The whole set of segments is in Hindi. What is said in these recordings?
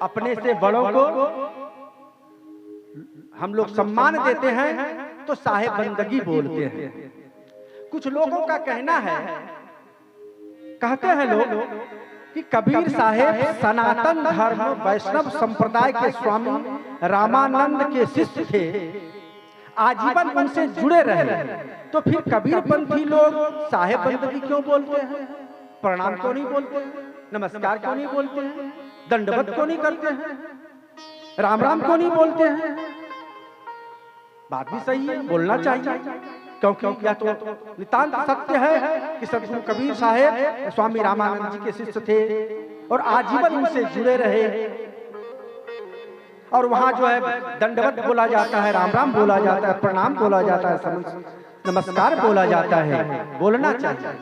अपने से बड़ों को हम लोग सम्मान देते हैं तो साहेब बंदगी बोलते हैं। कुछ लोगों का कहना है, कहते हैं लोग कि कबीर साहेब सनातन धर्म वैष्णव संप्रदाय के स्वामी रामानंद के शिष्य थे, आजीवन उनसे जुड़े रहे, तो फिर कबीरपंथी लोग साहेब बंदगी क्यों बोलते हैं? प्रणाम क्यों नहीं बोलते हैं? नमस्कार क्यों नहीं बोलते हैं? दंडवत क्यों नहीं करते हैं? राम राम क्यों नहीं बोलते हैं? बात भी सही है, बोलना चाहिए, क्योंकि यह तो नितांत सत्य है कि सदगुरु कबीर साहेब स्वामी रामानंद जी के शिष्य थे और आजीवन उनसे जुड़े रहे। और वहां जो है दंडवत बोला जाता है, राम राम बोला जाता है, प्रणाम बोला जाता है, नमस्कार बोला जाता है, बोलना चाहिए।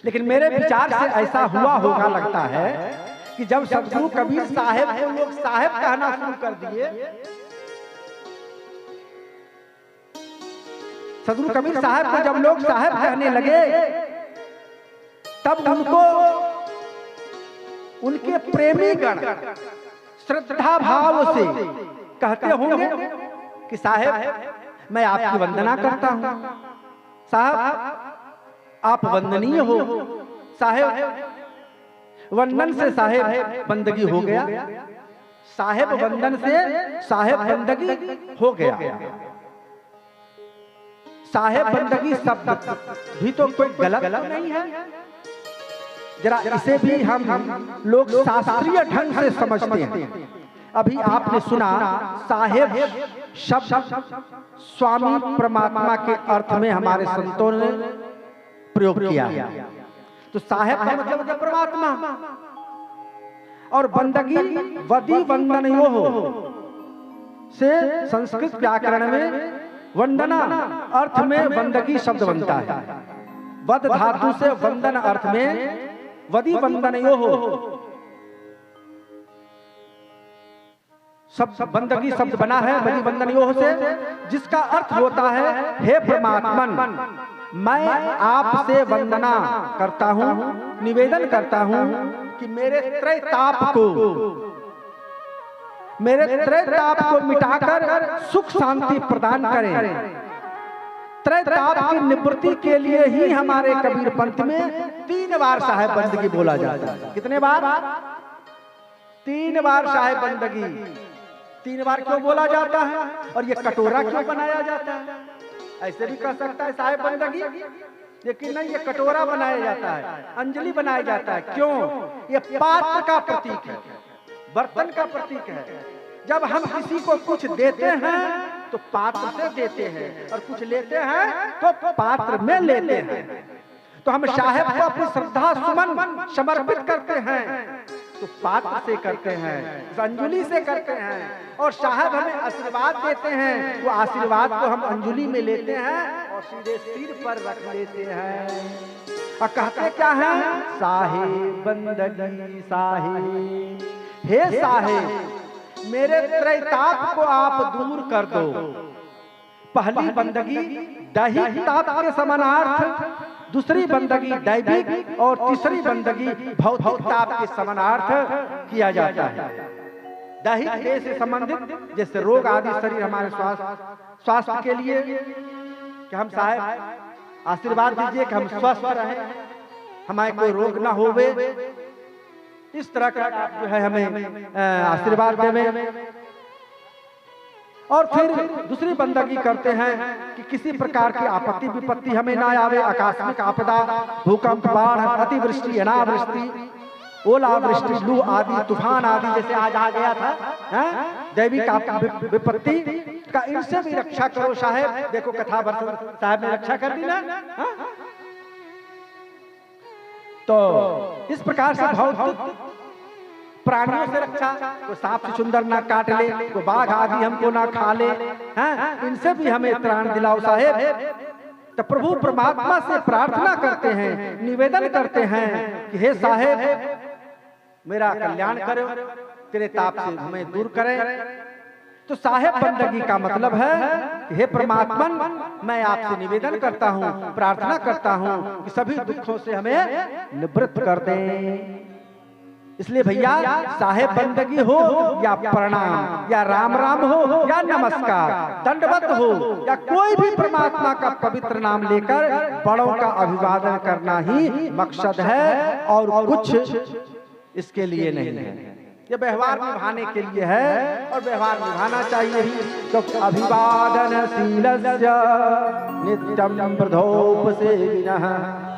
लेकिन मेरे विचार से ऐसा हुआ होगा, लगता है कि जब सदगुरु कबीर साहेब को लोग साहेब कहना शुरू कर दिए, सदगुरु कबीर साहब को जब लोग साहेब कहने लगे, तब उनको उनके प्रेमी गण श्रद्धा भाव से कहते होंगे कि साहेब मैं आपकी वंदना करता हूं, साहब आप वंदनीय हो, साहेब वंदन से साहेब बंदगी हो गया, साहेब वंदन से साहेब बंदगी हो गया। साहेब बंदगी शब्द भी तो कोई गलत नहीं है, जरा इसे भी हम लोग शास्त्रीय ढंग से समझते हैं। अभी आपने सुना साहेब शब्द स्वामी परमात्मा के अर्थ में हमारे संतों ने प्रयोग किया है, तो साहेब का मतलब परमात्मा, और बंदगी वदी वंदनयो से संस्कृत व्याकरण में वंदना अर्थ में बंदगी शब्द बनता है। वद धातु से वंदन अर्थ में वदी वंदनयो शब्द बंदगी शब्द बना है वदी वंदनयो से, जिसका अर्थ होता है हे परमात्मन, मैं आपसे वंदना करता हूं, निवेदन करता हूं कि मेरे त्रैताप को मिटाकर सुख शांति प्रदान करें। त्रैताप की निवृत्ति के लिए ही हमारे कबीर पंथ में 3 बार साहेब बंदगी बोला जाता है। कितने बार? 3 बार साहेब बंदगी। 3 बार क्यों बोला जाता है? और ये कटोरा क्यों बनाया जाता है? ऐसे भी कह सकता है साहेब बंदगी, लेकिन नहीं, ये कटोरा बनाया जाता है, अंजलि बनाया जाता है। क्यों? ये पात्र का प्रतीक है, बर्तन का प्रतीक है। जब हम किसी को कुछ देते हैं तो पात्र से देते हैं, और कुछ लेते हैं तो पात्र में लेते हैं। तो हम साहेब को अपनी श्रद्धा सुमन समर्पित करते हैं तो पात्र से करते हैं, अंजलि से करते हैं, और साहेब हमें आशीर्वाद देते हैं, वो आशीर्वाद को हम अंजलि में लेते हैं और सीधे सिर पर रख लेते हैं और कहते क्या है? साहेब बंदगी साहेब, हे साहेब मेरे त्रैताप को आप दूर कर दो। पहली बंदगी दैहिक ताप के समानार्थ, दूसरी बंदगी दैविक, और तीसरी बंदगी भौतिक ताप के समानार्थ किया जाता है। दैहिक देह से संबंधित जैसे रोग आदि शरीर हमारे स्वास्थ्य के लिए कि हम साहेब आशीर्वाद दीजिए कि हम स्वस्थ रहें, हमारे कोई रोग ना होवे, इस तरह का जो है हमें आशीर्वाद देवे। और फिर दूसरी बंदगी करते हैं कि किसी प्रकार की आपत्ति विपत्ति हमें ना आवे, आकस्मिक आपदा, भूकंप, बाढ़, अतिवृष्टि, अनावृष्टि, ओलावृष्टि, लू आदि, तूफान आदि जैसे आज आ गया था, दैविक विपत्ति का, इनसे भी रक्षा करो साहेब। देखो कथा वर्ष साहब ने रक्षा कर दी ना। तो इस प्रकार से भौतिक प्राणियों से रक्षा, तो सांप से सुंदर ना काट ले, तो बाघ आदि हमको ना खा ले, इनसे भी हमें त्राण दिलाओ साहेब। तो प्रभु परमात्मा से प्रार्थना करते हैं, निवेदन करते हैं कि हे साहेब मेरा कल्याण करो, तेरे ताप से हमें दूर करें। तो साहेब बंदगी का मतलब है कि हे परमात्मन मैं आपसे निवेदन करता हूँ, प्रार्थना करता हूँ कि सभी दुखों से हमें निवृत्त कर दें। इसलिए भैया साहेब बंदगी हो या प्रणाम या राम राम हो या नमस्कार दंडवत हो या कोई भी परमात्मा का पवित्र नाम लेकर बड़ों का अभिवादन करना ही मकसद है और कुछ इसके लिए नहीं है। ये व्यवहार निभाने के लिए है और व्यवहार निभाना चाहिए ही। तो अभिवादन शीलस्य नित्यं प्रधोपसेविनः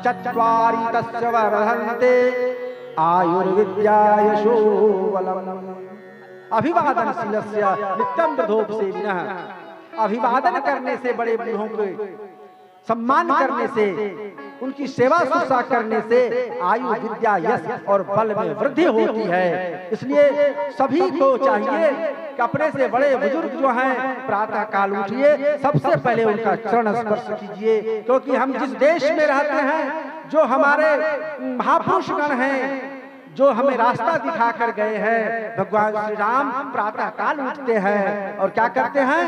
चत्वारि तस्य वर्धन्ते आयुर्विद्या यशो बलम्। अभिवादन शीलस्य नित्यं प्रधोपसेविनः। अभिवादन करने से, बड़े बूढ़ों के सम्मान करने से, उनकी सेवा शुश्रूषा करने से आयु विद्या यश और बल में वृद्धि होती है। इसलिए सभी को चाहिए कि अपने से बड़े बुजुर्ग जो हैं प्रातः काल उठिए, सबसे पहले उनका चरण स्पर्श कीजिए, क्योंकि हम जिस देश में रहते हैं, जो हमारे महापुरुषगण हैं, जो हमें रास्ता दिखा कर गए हैं, भगवान श्री राम प्रातः काल उठते हैं और क्या करते हैं?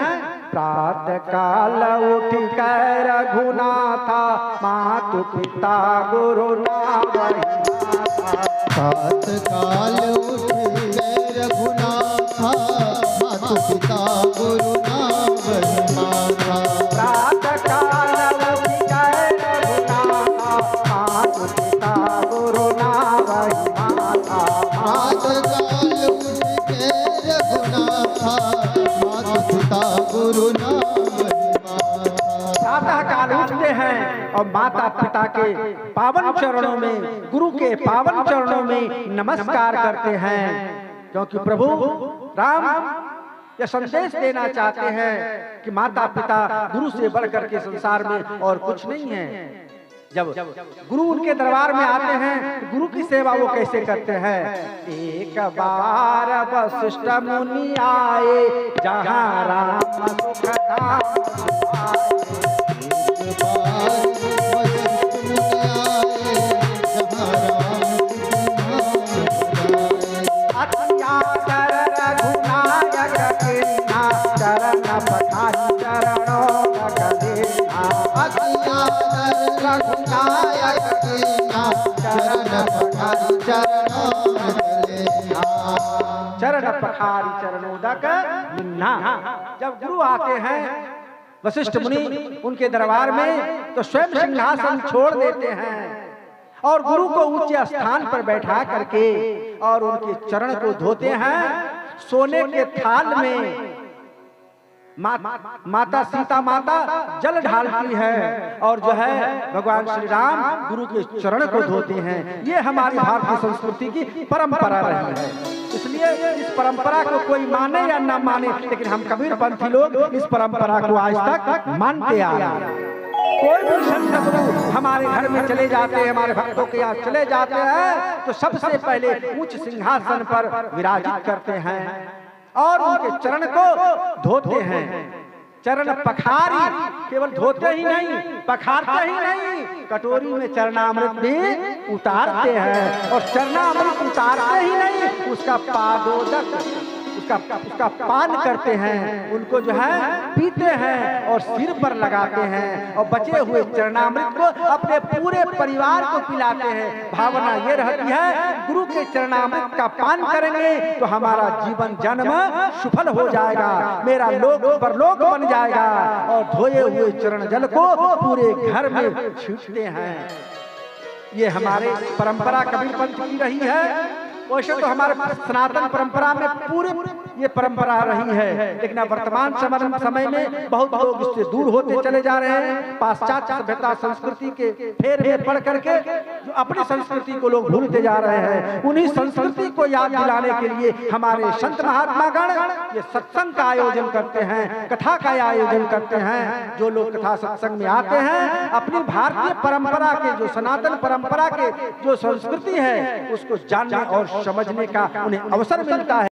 प्रातः काल उठ कर रघुनाथा मातु पिता गुरु प्रातः काल उठ कर रघुनाथा मातु पिता गुरु नाम प्रातः काल उठ कर रघुनाथा मातु पिता गुरु नाम प्रातः काल उठते हैं और माता पिता के पावन चरणों में, गुरु के पावन चरणों में नमस्कार करते हैं, क्योंकि प्रभु राम यह संदेश देना चाहते हैं कि माता पिता गुरु से बढ़कर के संसार में और कुछ नहीं है। जब गुरु उनके दरबार में आते हैं, गुरु की सेवा वो कैसे करते हैं? एक बार वशिष्ठ मुनि आए जहाँ राम सुख चरण पखारी चरणोदक निन्हा। जब गुरु आते हैं वशिष्ठ मुनि उनके दरबार में, तो स्वयं सिंहासन छोड़ देते हैं और गुरु को ऊंचे स्थान पर बैठा करके और उनके चरण को धोते हैं। सोने के थाल में माता सीता माता जल ढालती है और जो है भगवान श्री राम गुरु के चरण को धोते हैं। ये हमारी भारतीय संस्कृति की परंपरा रही है। इसलिए इस परंपरा को कोई माने या ना माने, लेकिन हम कबीरपंथी लोग इस परंपरा को आज तक मानते आ रहे हैं। कोई भी संत गुरु हमारे घर में चले जाते हैं, हमारे भक्तों के यहाँ चले जाते हैं, तो सबसे पहले उच्च सिंहासन पर विराजित करते हैं और उनके चरण को धोते हैं। चरण पखारी, केवल धोते ही नहीं, पखारते ही नहीं, कटोरी में चरणामृत भी उतारते हैं और चरणामृत उतारते ही नहीं, उसका पादोदक उसका पान करते हैं, उनको जो है पीते हैं और सिर पर लगाते हैं और बचे हुए चरणामृत को अपने पूरे परिवार को पिलाते हैं। भावना ये रहती है गुरु के चरणामृत का पान करेंगे तो हमारा जीवन जन्म सफल हो जाएगा, मेरा लोक परलोक बन जाएगा। और धोए हुए चरण जल को पूरे घर में छींटते हैं। ये हमारे परंपरा कबीरपंथ की रही है। वैसे तो हमारे सनातन परंपरा में पूरे ये परंपरा रही है, लेकिन वर्तमान समय में बहुत लोग इससे दूर होते चले जा रहे हैं। पाश्चात्य सभ्यता संस्कृति के फेर में पड़ करके जो अपनी संस्कृति को लोग भूलते जा रहे हैं, उन्हीं संस्कृति को याद दिलाने के लिए हमारे संत महात्मा गण ये सत्संग का आयोजन करते हैं, कथा का आयोजन करते हैं। जो लोग कथा सत्संग में आते हैं, अपनी भारतीय परंपरा के जो सनातन परंपरा के जो संस्कृति है उसको जानने और समझने का उन्हें अवसर मिलता है।